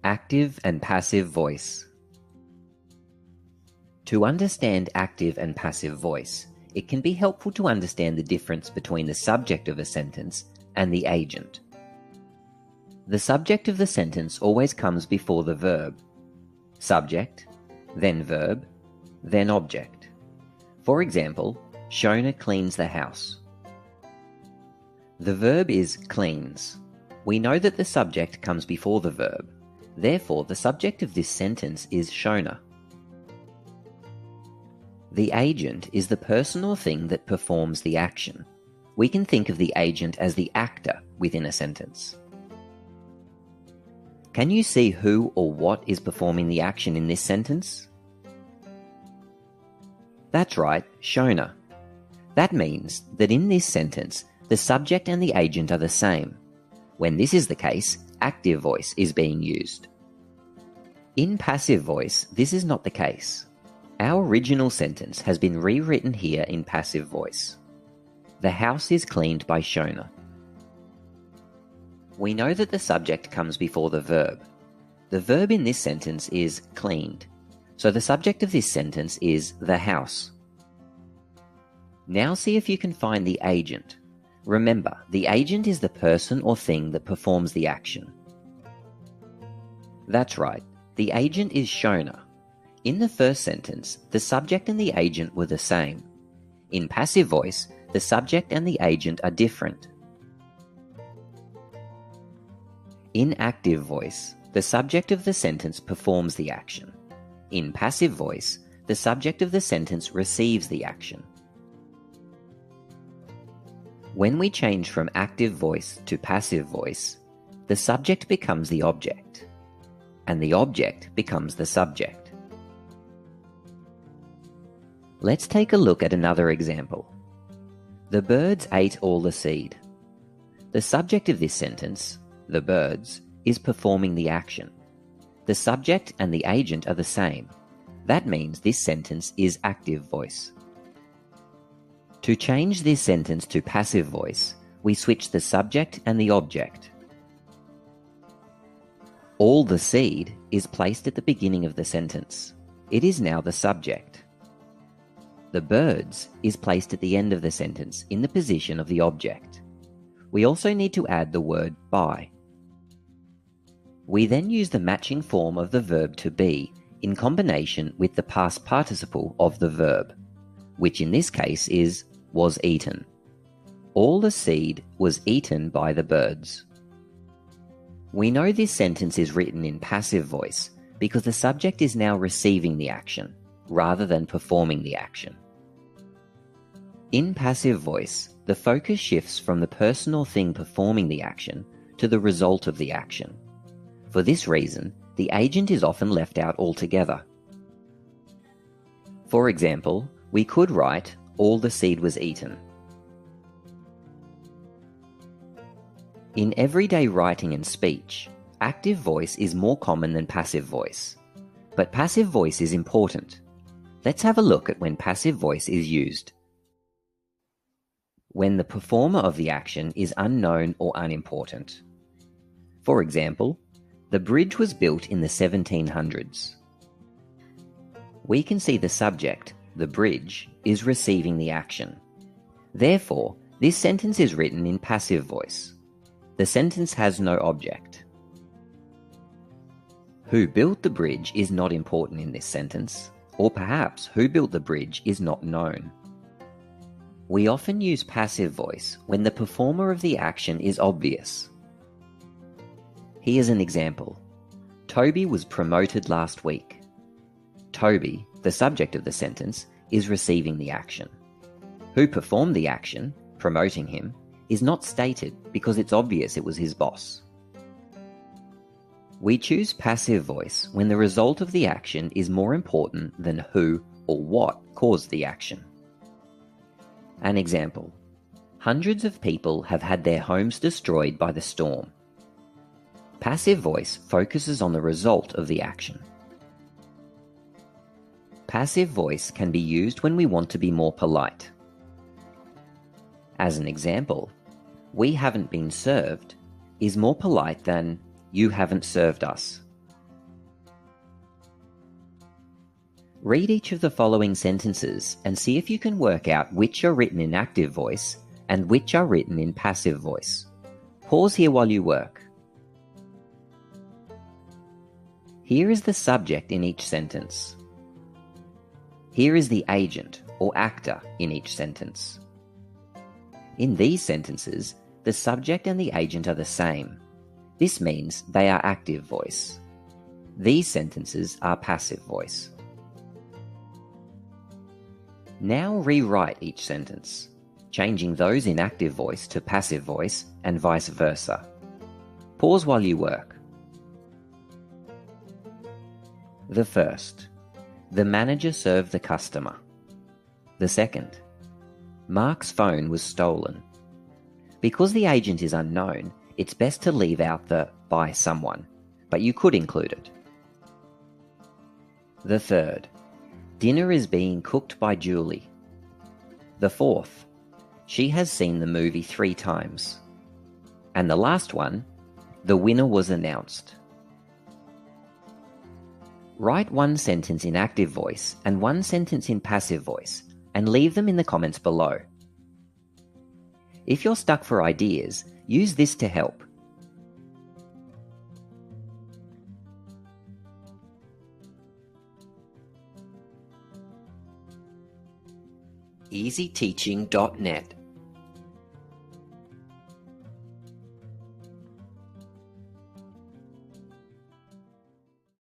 Active and passive voice. To understand active and passive voice, it can be helpful to understand the difference between the subject of a sentence and the agent. The subject of the sentence always comes before the verb. Subject, then verb, then object. For example, Shona cleans the house. The verb is cleans. We know that the subject comes before the verb. Therefore, the subject of this sentence is Shona. The agent is the person or thing that performs the action. We can think of the agent as the actor within a sentence. Can you see who or what is performing the action in this sentence? That's right, Shona. That means that in this sentence, the subject and the agent are the same. When this is the case, active voice is being used. In passive voice, this is not the case. Our original sentence has been rewritten here in passive voice. The house is cleaned by Shona. We know that the subject comes before the verb. The verb in this sentence is cleaned, so the subject of this sentence is the house. Now see if you can find the agent. Remember, the agent is the person or thing that performs the action. That's right, the agent is Shona. In the first sentence, the subject and the agent were the same. In passive voice, the subject and the agent are different. In active voice, the subject of the sentence performs the action. In passive voice, the subject of the sentence receives the action. When we change from active voice to passive voice, the subject becomes the object, and the object becomes the subject. Let's take a look at another example. The birds ate all the seed. The subject of this sentence, the birds, is performing the action. The subject and the agent are the same. That means this sentence is active voice. To change this sentence to passive voice, we switch the subject and the object. All the seed is placed at the beginning of the sentence. It is now the subject. The birds is placed at the end of the sentence in the position of the object. We also need to add the word by. We then use the matching form of the verb to be in combination with the past participle of the verb, which in this case is was eaten. All the seed was eaten by the birds. We know this sentence is written in passive voice because the subject is now receiving the action, rather than performing the action. In passive voice, the focus shifts from the person or thing performing the action to the result of the action. For this reason, the agent is often left out altogether. For example, we could write, all the seed was eaten. In everyday writing and speech, active voice is more common than passive voice. But passive voice is important. Let's have a look at when passive voice is used. When the performer of the action is unknown or unimportant. For example, the bridge was built in the 1700s. We can see the subject, the bridge, is receiving the action. Therefore, this sentence is written in passive voice. The sentence has no object. Who built the bridge is not important in this sentence, or perhaps who built the bridge is not known. We often use passive voice when the performer of the action is obvious. Here's an example. Toby was promoted last week. Toby, the subject of the sentence, is receiving the action. Who performed the action, promoting him, is not stated because it's obvious it was his boss. We choose passive voice when the result of the action is more important than who or what caused the action. An example. Hundreds of people have had their homes destroyed by the storm. Passive voice focuses on the result of the action. Passive voice can be used when we want to be more polite. As an example, we haven't been served is more polite than you haven't served us. Read each of the following sentences and see if you can work out which are written in active voice and which are written in passive voice. Pause here while you work. Here is the subject in each sentence. Here is the agent or actor in each sentence. In these sentences, the subject and the agent are the same. This means they are active voice. These sentences are passive voice. Now rewrite each sentence, changing those in active voice to passive voice and vice versa. Pause while you work. The first, the manager served the customer. The second, Mark's phone was stolen. Because the agent is unknown, it's best to leave out the by someone, but you could include it. The third, dinner is being cooked by Julie. The fourth, she has seen the movie 3 times. And the last one, the winner was announced. Write one sentence in active voice and one sentence in passive voice and leave them in the comments below. If you're stuck for ideas, use this to help. EasyTeaching.net